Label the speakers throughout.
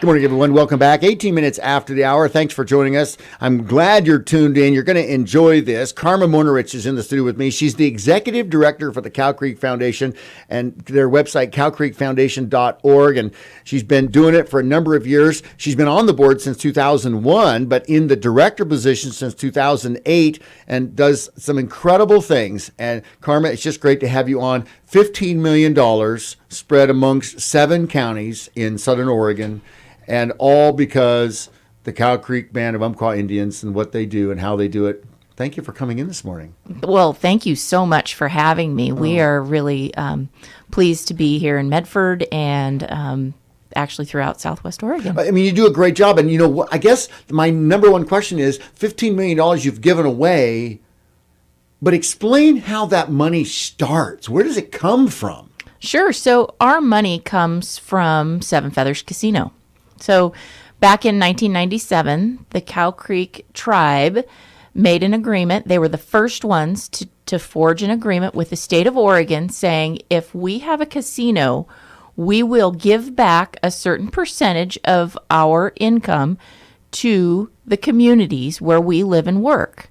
Speaker 1: Good morning, everyone. Welcome back. 18 minutes after the hour. Thanks for joining us. I'm glad you're tuned in. You're going to enjoy this. Carma Mornarich is in the studio with me. She's the executive director for the Cow Creek Foundation and their website, cowcreekfoundation.org. And she's been doing it for a number of years. She's been on the board since 2001, but in the director position since 2008 and does some incredible things. And Carma, it's just great to have you on. $15 million spread amongst 7 counties in Southern Oregon. And all because the Cow Creek Band of Umpqua Indians and what they do and how they do it. Thank you for coming in this morning.
Speaker 2: Well, thank you so much for having me. We are really pleased to be here in Medford and actually throughout Southwest Oregon.
Speaker 1: I mean, you do a great job. And, you know, I guess my number one question is $15 million you've given away, but explain how that money starts. Where does it come from?
Speaker 2: Sure. So our money comes from Seven Feathers Casino. So back in 1997, the Cow Creek tribe made an agreement. They were the first ones to forge an agreement with the state of Oregon saying, if we have a casino, we will give back a certain percentage of our income to the communities where we live and work.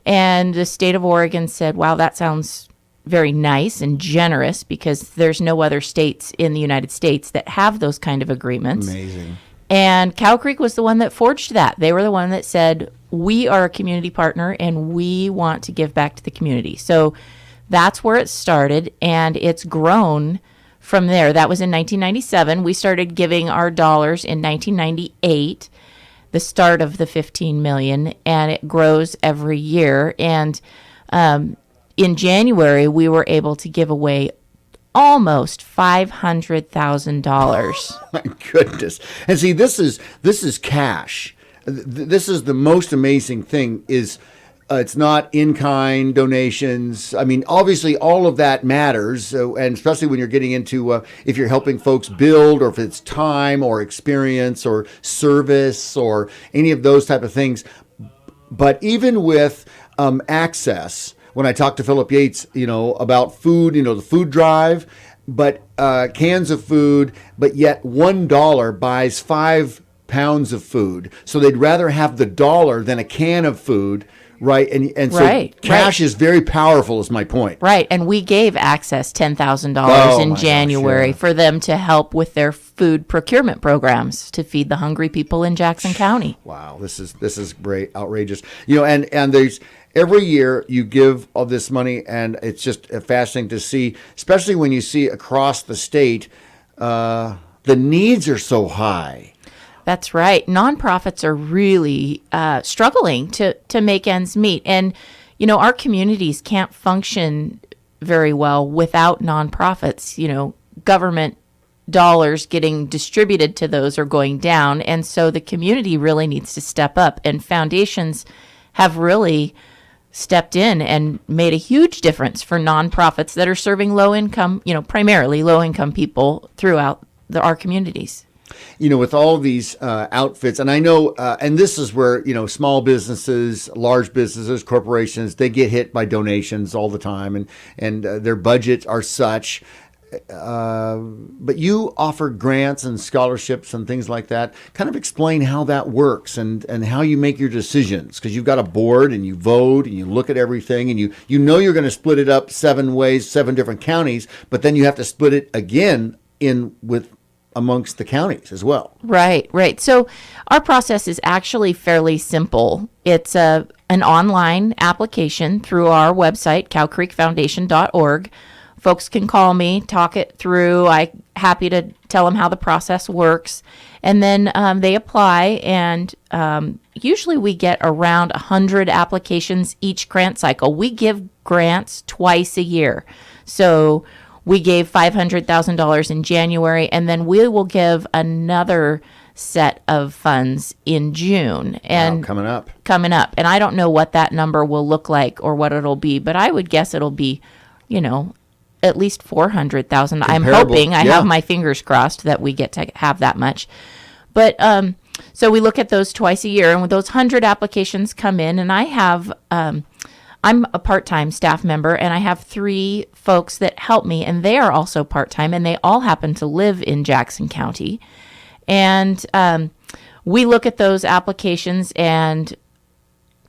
Speaker 2: And the state of Oregon said, wow, that sounds very nice and generous, because there's no other states in the United States that have those kind of agreements.
Speaker 1: Amazing.
Speaker 2: And Cow Creek was the one that forged that. They were the one that said, we are a community partner and we want to give back to the community. So that's where it started, and it's grown from there. That was in 1997. We started giving our dollars in 1998, the start of the 15 million, and it grows every year. And in January, we were able to give away almost $500,000.
Speaker 1: My goodness. And see, this is cash. This is the most amazing thing is it's not in-kind donations. I mean, obviously all of that matters. And especially when you're getting into, if you're helping folks build, or if it's time or experience or service or any of those type of things. But even with access, when I talked to Philip Yates, about food, the food drive, but cans of food, but yet $1 buys 5 pounds of food. So they'd rather have the dollar than a can of food, right? And so cash is very powerful, is my point.
Speaker 2: Right, and we gave Access $10,000 in January for them to help with their food procurement programs to feed the hungry people in Jackson County.
Speaker 1: Wow, this is great, outrageous. And there's every year you give all this money, and it's just fascinating to see, especially when you see across the state, the needs are so high.
Speaker 2: That's right. Nonprofits are really struggling to make ends meet. And, our communities can't function very well without nonprofits. Government dollars getting distributed to those are going down. And so the community really needs to step up. And foundations have really stepped in and made a huge difference for nonprofits that are serving low-income, primarily low-income people throughout our communities.
Speaker 1: With all these outfits, and I know, and this is where, small businesses, large businesses, corporations, they get hit by donations all the time, and their budgets are such. But you offer grants and scholarships and things like that. Kind of explain how that works and how you make your decisions, because you've got a board and you vote and you look at everything, and you're going to split it up 7 ways, 7 different counties, but then you have to split it again amongst the counties as well. Right.
Speaker 2: So our process is actually fairly simple. It's an online application through our website, cowcreekfoundation.org. Folks can call me, talk it through. I'm happy to tell them how the process works. And then they apply, and usually we get around 100 applications each grant cycle. We give grants twice a year. So we gave $500,000 in January, and then we will give another set of funds in June. And
Speaker 1: coming up.
Speaker 2: And I don't know what that number will look like or what it'll be, but I would guess it'll be, at least 400,000. I'm hoping. I have my fingers crossed that we get to have that much. But so we look at those twice a year, and when those 100 applications come in, and I have I'm a part-time staff member, and I have 3 folks that help me, and they are also part-time, and they all happen to live in Jackson County. And we look at those applications and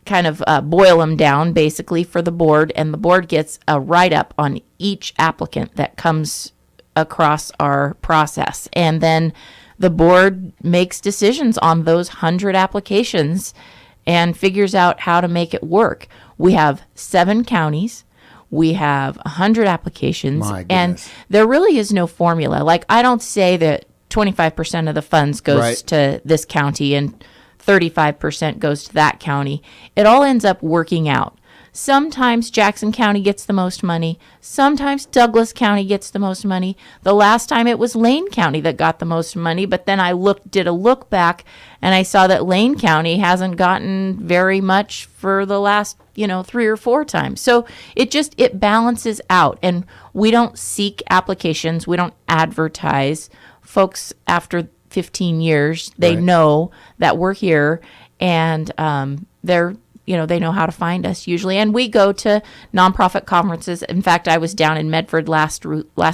Speaker 2: kind of boil them down basically for the board, and the board gets a write-up on each applicant that comes across our process. And then the board makes decisions on those 100 applications and figures out how to make it work. We have 7 counties. We have 100 applications.
Speaker 1: My
Speaker 2: and
Speaker 1: goodness.
Speaker 2: there really is no formula. Like, I don't say that 25% of the funds goes
Speaker 1: Right.
Speaker 2: to this county and 35% goes to that county. It all ends up working out. Sometimes Jackson County gets the most money. Sometimes Douglas County gets the most money. The last time it was Lane County that got the most money, but then I did a look back and I saw that Lane County hasn't gotten very much for the last, 3 or 4 times. So it balances out, and we don't seek applications. We don't advertise. Folks, after 15 years, they
Speaker 1: Right.
Speaker 2: know that we're here, and they know how to find us usually. And we go to nonprofit conferences. In fact, I was down in Medford last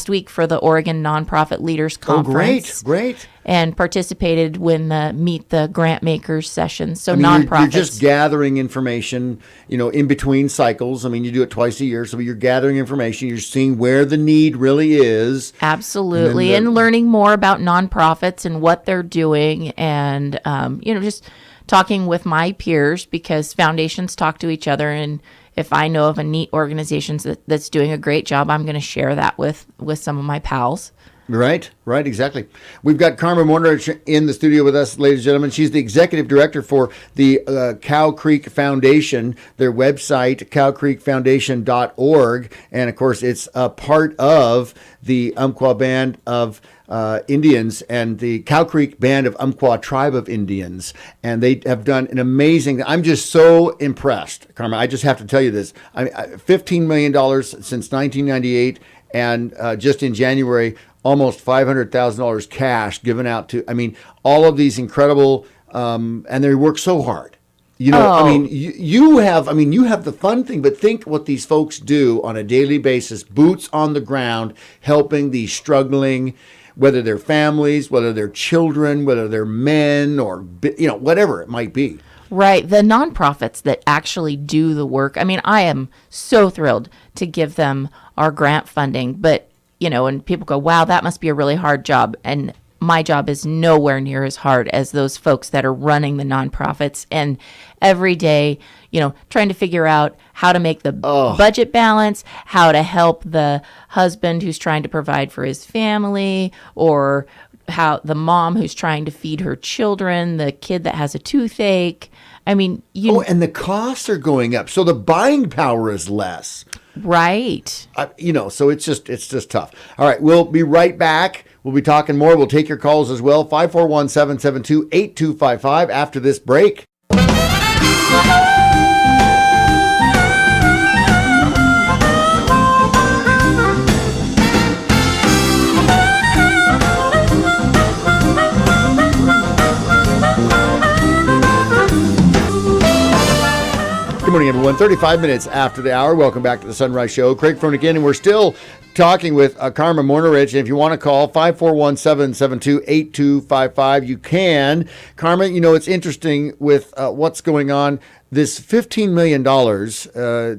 Speaker 2: week for the Oregon Nonprofit Leaders
Speaker 1: Oh,
Speaker 2: Conference.
Speaker 1: great.
Speaker 2: And participated when the Meet the Grant Makers session. So
Speaker 1: I mean,
Speaker 2: nonprofits.
Speaker 1: you're just gathering information, in between cycles. I mean, you do it twice a year, so you're gathering information. You're seeing where the need really is.
Speaker 2: Absolutely.
Speaker 1: And then
Speaker 2: And learning more about nonprofits and what they're doing, and, just talking with my peers, because foundations talk to each other. And if I know of a neat organization that's doing a great job, I'm going to share that with some of my pals.
Speaker 1: Right, exactly. We've got Carma Mornarich in the studio with us, ladies and gentlemen. She's the executive director for the Cow Creek Foundation, their website, cowcreekfoundation.org. And of course, it's a part of the Umpqua Band of Indians and the Cow Creek Band of Umpqua Tribe of Indians. And they have done an amazing, I'm just so impressed, Carma. I just have to tell you this. $15 million since 1998, and just in January, almost $500,000 cash given out to, all of these incredible, and they work so hard. You have the fun thing, but think what these folks do on a daily basis, boots on the ground, helping these struggling, whether they're families, whether they're children, whether they're men, or, whatever it might be.
Speaker 2: Right. The nonprofits that actually do the work. I am so thrilled to give them our grant funding, but and people go, wow, that must be a really hard job. And my job is nowhere near as hard as those folks that are running the nonprofits. And every day, trying to figure out how to make the budget balance, how to help the husband who's trying to provide for his family, or how the mom who's trying to feed her children, the kid that has a toothache.
Speaker 1: And the costs are going up, so the buying power is less.
Speaker 2: Right.
Speaker 1: So it's just tough. All right, we'll be right back. We'll be talking more. We'll take your calls as well. 541-772-8255 after this break. Good morning, everyone. 35 minutes after the hour. Welcome back to the Sunrise Show. Craig Froenick, and we're still talking with Carma Mornarich. And if you want to call, 541-772-8255, you can. Carma, it's interesting with what's going on. This $15 million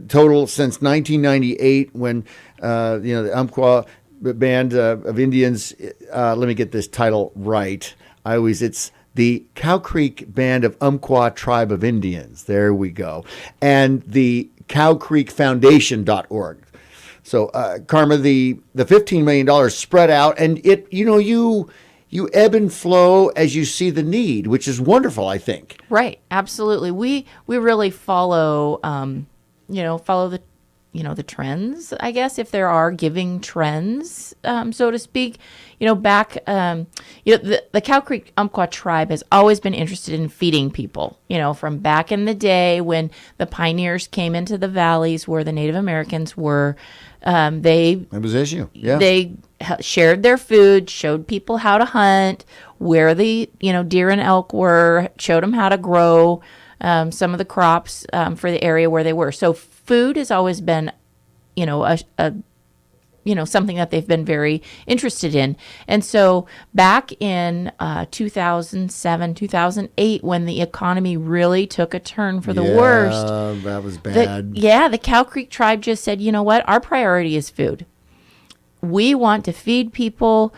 Speaker 1: total since 1998 when, the Umpqua Band of Indians, let me get this title right. It's the Cow Creek Band of Umpqua Tribe of Indians. There we go. And the cowcreekfoundation.org. So, Carma, the $15 million spread out, and you ebb and flow as you see the need, which is wonderful, I think.
Speaker 2: Right. Absolutely. We really follow the trends, I guess, if there are giving trends, so to speak. The Cow Creek Umpqua tribe has always been interested in feeding people, from back in the day when the pioneers came into the valleys where the Native Americans were. It was an issue. Yeah. They shared their food, showed people how to hunt, where the, deer and elk were, showed them how to grow some of the crops for the area where they were. So food has always been, a something that they've been very interested in. And so back in 2007, 2008, when the economy really took a turn for the worst,
Speaker 1: that was bad.
Speaker 2: the Cow Creek tribe just said, you know what, our priority is food. We want to feed people.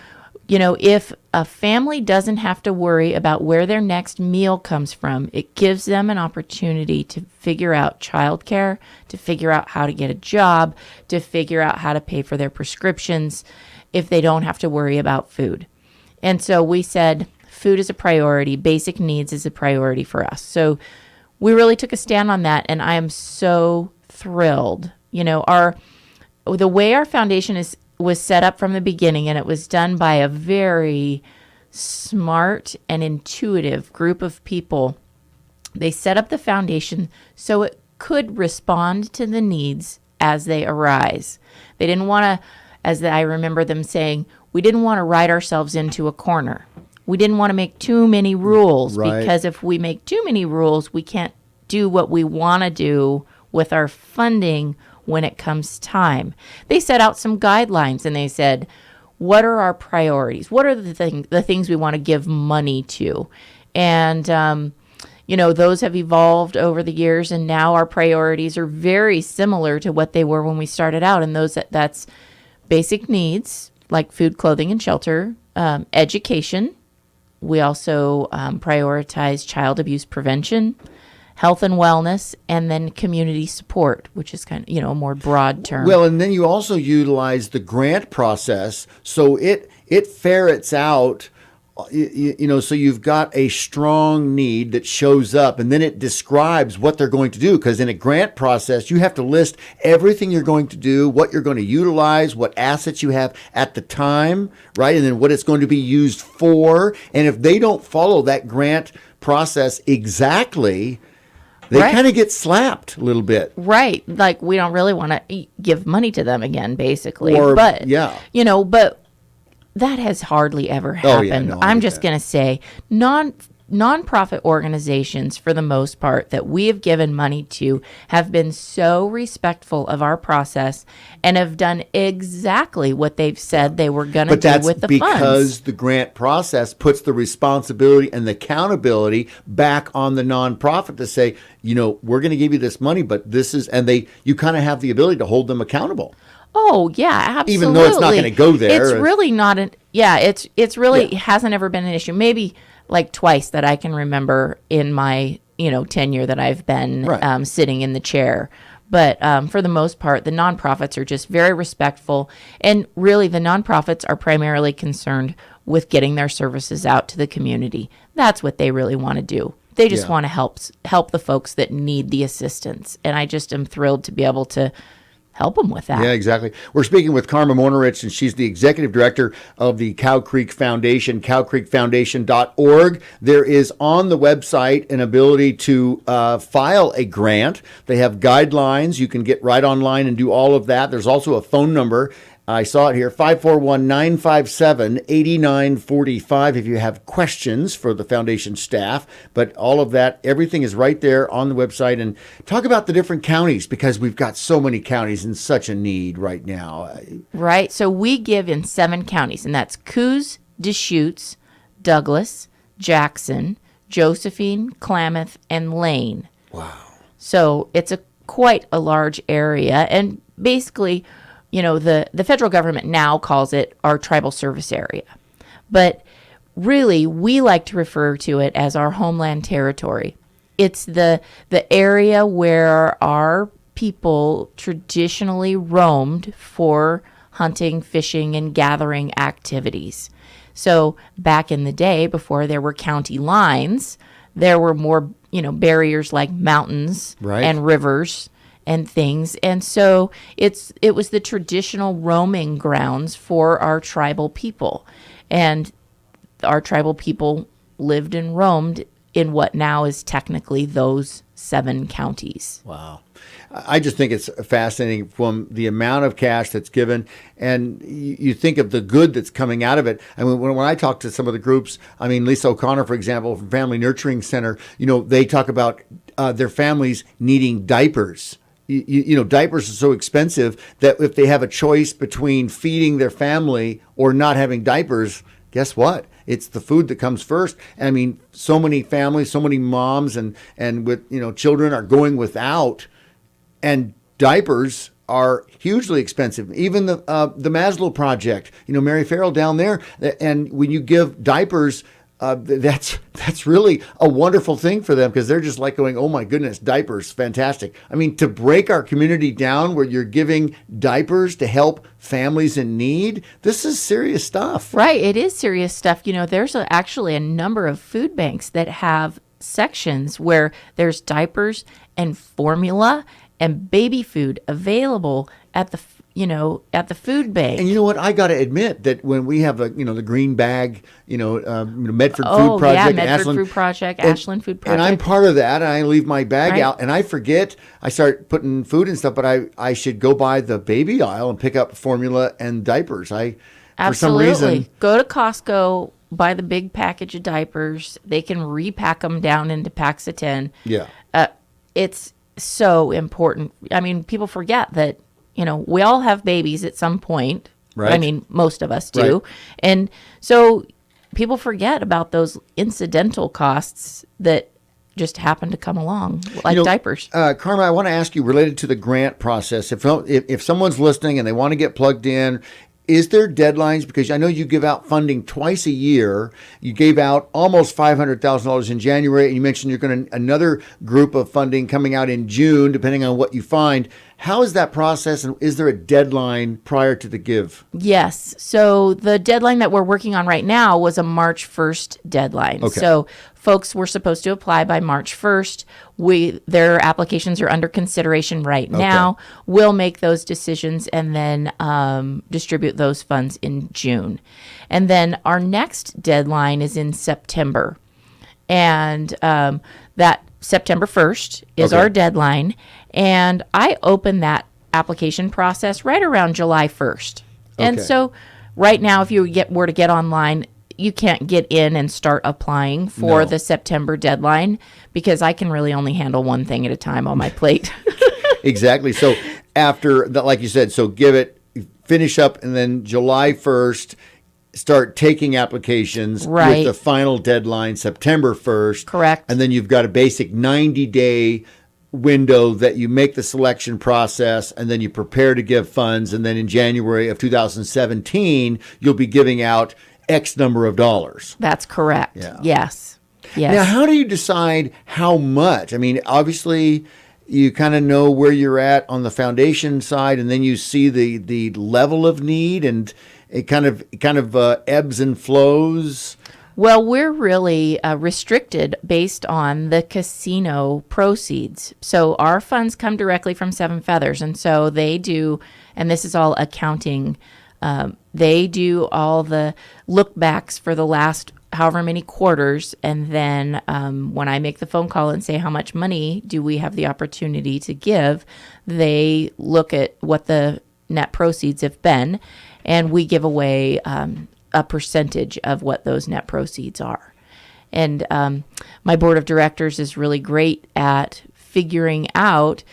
Speaker 2: If a family doesn't have to worry about where their next meal comes from, it gives them an opportunity to figure out childcare, to figure out how to get a job, to figure out how to pay for their prescriptions if they don't have to worry about food. And so we said food is a priority, basic needs is a priority for us. So we really took a stand on that, and I am so thrilled. The way our foundation was set up from the beginning, and it was done by a very smart and intuitive group of people. They set up the foundation so it could respond to the needs as they arise. They didn't want to, as I remember them saying, we didn't want to write ourselves into a corner. We didn't want to make too many rules, because if we make too many rules, we can't do what we want to do with our funding when it comes time. They set out some guidelines, and they said, what are our priorities? What are the things we want to give money to? And, those have evolved over the years, and now our priorities are very similar to what they were when we started out. And that's basic needs like food, clothing, and shelter, education. We also prioritize child abuse prevention, health and wellness, and then community support, which is kind of, a more broad term.
Speaker 1: Well, and then you also utilize the grant process, so it ferrets out, so you've got a strong need that shows up, and then it describes what they're going to do, because in a grant process, you have to list everything you're going to do, what you're going to utilize, what assets you have at the time, right? And then what it's going to be used for. And if they don't follow that grant process exactly, they kind of get slapped a little bit.
Speaker 2: Right. Like, we don't really want to give money to them again, basically.
Speaker 1: But
Speaker 2: that has hardly ever happened. I'm just going to say nonprofit organizations, for the most part, that we have given money to have been so respectful of our process and have done exactly what they've said they were going to do with the funds.
Speaker 1: But that's because the grant process puts the responsibility and the accountability back on the nonprofit to say, we're going to give you this money, but this is, and you kind of have the ability to hold them accountable.
Speaker 2: Oh, yeah, absolutely.
Speaker 1: Even though it's not going to go there.
Speaker 2: It's really not it's really it hasn't ever been an issue. Maybe like twice that I can remember in my, tenure that I've been sitting in the chair. But for the most part, the nonprofits are just very respectful. And really, the nonprofits are primarily concerned with getting their services out to the community. That's what they really want to do. They just want to help the folks that need the assistance. And I just am thrilled to be able to help them with that.
Speaker 1: Yeah, exactly. We're speaking with Carma Mornarich, and she's the executive director of the Cow Creek Foundation, cowcreekfoundation.org. There is on the website an ability to file a grant. They have guidelines. You can get right online and do all of that. There's also a phone number. I saw it here, 541-957-8945 if you have questions for the foundation staff. But all of that, everything is right there on the website. And talk about the different counties, because we've got so many counties in such a need right now.
Speaker 2: Right. So we give in 7 counties, and that's Coos, Deschutes, Douglas, Jackson, Josephine, Klamath, and Lane.
Speaker 1: Wow.
Speaker 2: So it's quite a large area. And basically, the federal government now calls it our tribal service area. But really, we like to refer to it as our homeland territory. It's the area where our people traditionally roamed for hunting, fishing, and gathering activities. So back in the day, before there were county lines, there were more, barriers like mountains and rivers and things. And so it was the traditional roaming grounds for our tribal people. And our tribal people lived and roamed in what now is technically those 7 counties.
Speaker 1: Wow. I just think it's fascinating from the amount of cash that's given, and you think of the good that's coming out of it. I mean, when I talk to some of the groups, Lisa O'Connor, for example, from Family Nurturing Center, they talk about their families needing diapers diapers are so expensive that if they have a choice between feeding their family or not having diapers, guess what? It's the food that comes first. I mean, so many families, so many moms and with, children are going without, and diapers are hugely expensive. Even the Maslow Project, Mary Farrell down there, and when you give diapers, that's really a wonderful thing for them, because they're just like going, oh my goodness, diapers, fantastic. I mean, to break our community down where you're giving diapers to help families in need, this is serious stuff.
Speaker 2: Right, it is serious stuff. There's actually a number of food banks that have sections where there's diapers and formula and baby food available at the food bank.
Speaker 1: And you know what? I got to admit that when we have the green bag, Medford Food Project,
Speaker 2: Medford Food Project, Ashland Food Project,
Speaker 1: and I'm part of that. And I leave my bag out, and I forget. I start putting food and stuff, but I should go by the baby aisle and pick up formula and diapers. For some reason,
Speaker 2: go to Costco. Buy the big package of diapers. They can repack them down into packs of 10.
Speaker 1: Yeah.
Speaker 2: It's so important. I mean, people forget that, we all have babies at some point.
Speaker 1: Right.
Speaker 2: I mean, most of us do. Right. And so people forget about those incidental costs that just happen to come along, like diapers.
Speaker 1: Carma, I want to ask you, related to the grant process, if someone's listening and they want to get plugged in, is there deadlines? Because I know you give out funding twice a year. You gave out almost $500,000 in January, and you mentioned you're going to another group of funding coming out in June, depending on what you find. How is that process, and is there a deadline prior to the give?
Speaker 2: Yes. So the deadline that we're working on right now was a March 1st deadline.
Speaker 1: Okay.
Speaker 2: So folks were supposed to apply by March 1st. Their applications are under consideration right now. Okay. We'll make those decisions and then distribute those funds in June. And then our next deadline is in September. And that September 1st is our deadline. And I open that application process right around July 1st. And so right now, if you were to get online, you can't get in and start applying for the September deadline, because I can really only handle one thing at a time on my plate.
Speaker 1: Exactly. So after that, like you said, so finish up, and then July 1st, start taking applications with the final deadline, September 1st.
Speaker 2: Correct.
Speaker 1: And then you've got a basic 90-day window that you make the selection process, and then you prepare to give funds. And then in January of 2017, you'll be giving out X number of dollars.
Speaker 2: That's correct.
Speaker 1: Yeah.
Speaker 2: Yes.
Speaker 1: Now, how do you decide how much? I mean, obviously, you kind of know where you're at on the foundation side, and then you see the level of need, and it kind of ebbs and flows.
Speaker 2: Well, we're really restricted based on the casino proceeds. So our funds come directly from Seven Feathers, and so they do, and this is all accounting. They do all the look backs for the last however many quarters, and then when I make the phone call and say how much money do we have the opportunity to give, they look at what the net proceeds have been, and we give away a percentage of what those net proceeds are. And my board of directors is really great at figuring out,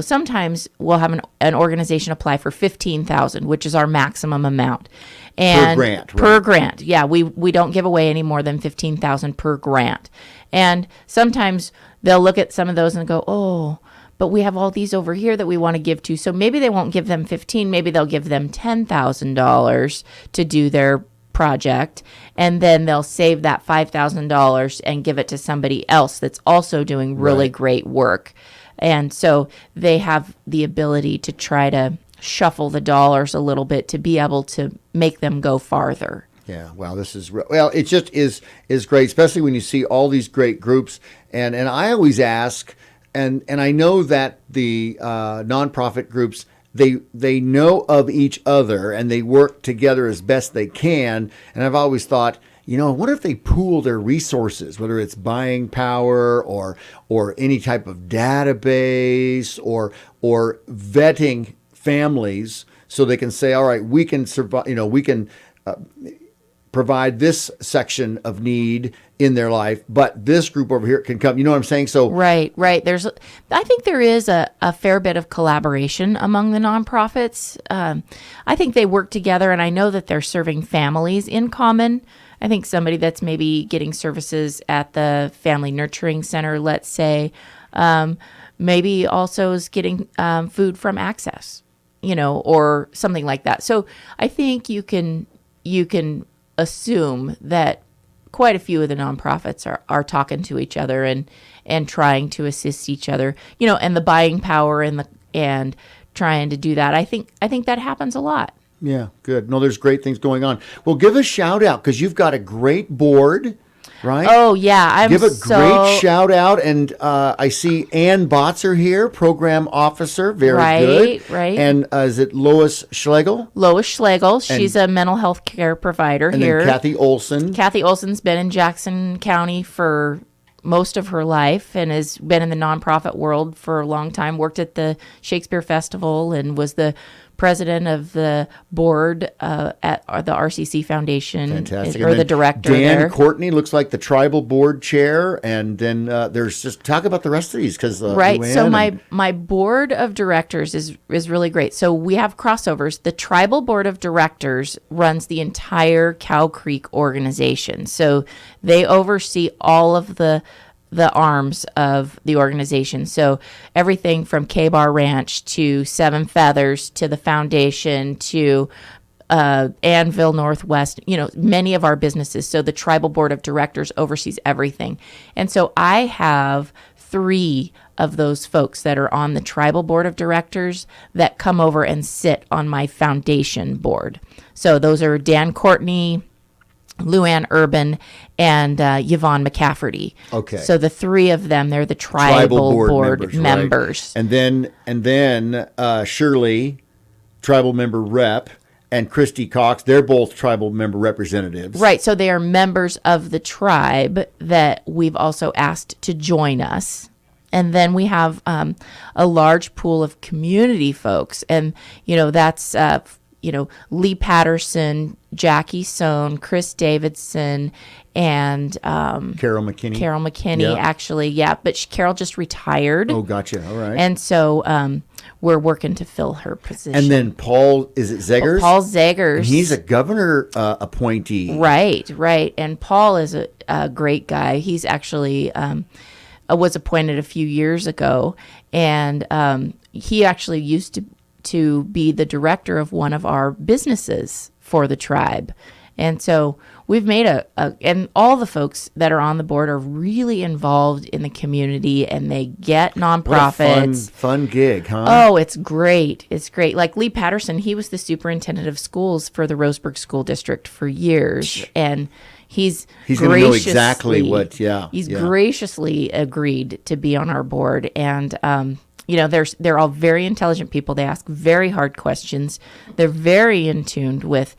Speaker 2: sometimes we'll have an organization apply for $15,000, which is our maximum amount. And
Speaker 1: per grant, right?
Speaker 2: Per grant. Yeah, we don't give away any more than $15,000 per grant. And sometimes they'll look at some of those and go, oh, but we have all these over here that we want to give to. So maybe they won't give them 15, maybe they'll give them $10,000 to do their project, and then they'll save that $5,000 and give it to somebody else that's also doing really great work. And so they have the ability to try to shuffle the dollars a little bit to be able to make them go farther.
Speaker 1: Yeah, wow, this is it just is great, especially when you see all these great groups. And I always ask, and I know that the nonprofit groups, they know of each other and they work together as best they can. And I've always thought, what if they pool their resources, whether it's buying power or any type of database or vetting families, so they can say, all right, we can survive, we can provide this section of need in their life, but this group over here can come. You know what I'm saying? So
Speaker 2: Right. I think there is a fair bit of collaboration among the nonprofits. I think they work together, and I know that they're serving families in common. I think somebody that's maybe getting services at the Family Nurturing Center, let's say, maybe also is getting food from Access, or something like that. So I think you can assume that quite a few of the nonprofits are talking to each other and trying to assist each other, and the buying power and trying to do that. I think that happens a lot.
Speaker 1: yeah, good. No, there's great things going on. Well, give a shout out because you've got a great board, right?
Speaker 2: Oh yeah,
Speaker 1: Give a great shout out, and I see Ann Botzer here, program officer. Very good.
Speaker 2: Right.
Speaker 1: And is it Lois Schlegel?
Speaker 2: Lois Schlegel. She's a mental health care provider
Speaker 1: And
Speaker 2: here.
Speaker 1: then Kathy Olson.
Speaker 2: Kathy Olson's been in Jackson County for most of her life and has been in the nonprofit world for a long time. Worked at the Shakespeare Festival and was the president of the board at the RCC Foundation.
Speaker 1: Fantastic.
Speaker 2: Or
Speaker 1: And
Speaker 2: the
Speaker 1: then
Speaker 2: director
Speaker 1: Dan
Speaker 2: there.
Speaker 1: Courtney looks like the tribal board chair. And then there's just talk about the rest of these because
Speaker 2: Right. So my board of directors is really great. So we have crossovers. The tribal board of directors runs the entire Cow Creek organization. So they oversee all of the arms of the organization. So everything from K-Bar Ranch to Seven Feathers to the foundation to Annville Northwest, many of our businesses. So the tribal board of directors oversees everything. And so I have 3 of those folks that are on the tribal board of directors that come over and sit on my foundation board. So those are Dan Courtney, Luann Urban, and Yvonne McCafferty.
Speaker 1: Okay.
Speaker 2: So the 3 of them, they're the tribal board members.
Speaker 1: Right? And then Shirley, tribal member rep, and Christy Cox, they're both tribal member representatives.
Speaker 2: Right. So they are members of the tribe that we've also asked to join us. And then we have a large pool of community folks. And, that's Lee Patterson, Jackie Sohn, Chris Davidson, and
Speaker 1: Carol McKinney.
Speaker 2: Carol McKinney,
Speaker 1: Yeah.
Speaker 2: actually, yeah. But Carol just retired.
Speaker 1: Oh, gotcha. All right.
Speaker 2: And so we're working to fill her position.
Speaker 1: And then Paul, is it Zegers?
Speaker 2: Paul Zegers.
Speaker 1: And he's a governor appointee.
Speaker 2: Right. And Paul is a great guy. He's actually was appointed a few years ago. And he actually used to be the director of one of our businesses for the tribe. And so we've made and all the folks that are on the board are really involved in the community and they get nonprofits.
Speaker 1: What a fun gig, huh?
Speaker 2: Oh, it's great. It's great. Like Lee Patterson, he was the superintendent of schools for the Roseburg School District for years. And he's
Speaker 1: going to know exactly what,
Speaker 2: He's graciously agreed to be on our board. And, they're all very intelligent people. They ask very hard questions. They're very in tune with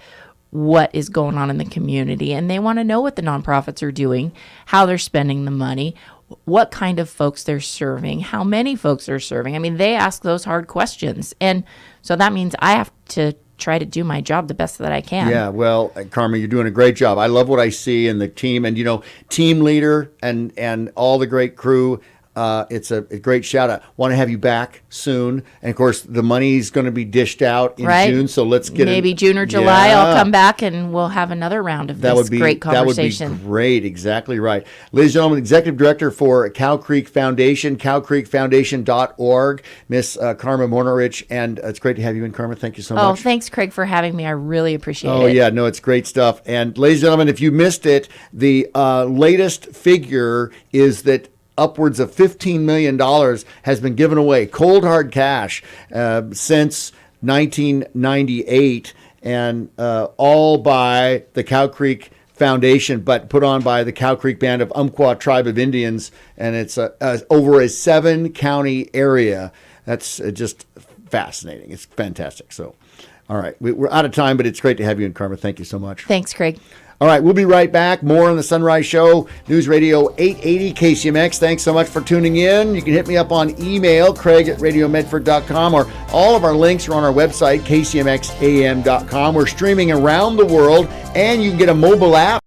Speaker 2: what is going on in the community, and they want to know what the nonprofits are doing, how they're spending the money, what kind of folks they're serving, how many folks they're serving. I mean, they ask those hard questions. And so that means I have to try to do my job the best that I can.
Speaker 1: Yeah, well, Carma, you're doing a great job. I love what I see in the team, and team leader and all the great crew. It's a great shout out. Want to have you back soon. And of course, the money's going to be dished out in June. So let's get
Speaker 2: maybe June or July. I'll come back and we'll have another round of great conversation.
Speaker 1: That would be great. Exactly right. Ladies and gentlemen, Executive Director for Cow Creek Foundation, cowcreekfoundation.org, Miss Carma Mornarich. And it's great to have you in, Carma. Thank you so much.
Speaker 2: Oh, thanks, Craig, for having me. I really appreciate it.
Speaker 1: Oh, yeah. No, it's great stuff. And ladies and gentlemen, if you missed it, the latest figure is that upwards of $15 million has been given away, cold hard cash, since 1998, and all by the Cow Creek Foundation, but put on by the Cow Creek Band of Umpqua Tribe of Indians, and it's over a 7-county area. That's just fascinating. It's fantastic. So, all right, we're out of time, but it's great to have you in, Carma. Thank you so much.
Speaker 2: Thanks, Craig.
Speaker 1: All right, we'll be right back. More on the Sunrise Show, News Radio 880 KCMX. Thanks so much for tuning in. You can hit me up on email, craig@radiomedford.com, or all of our links are on our website, kcmxam.com. We're streaming around the world, and you can get a mobile app.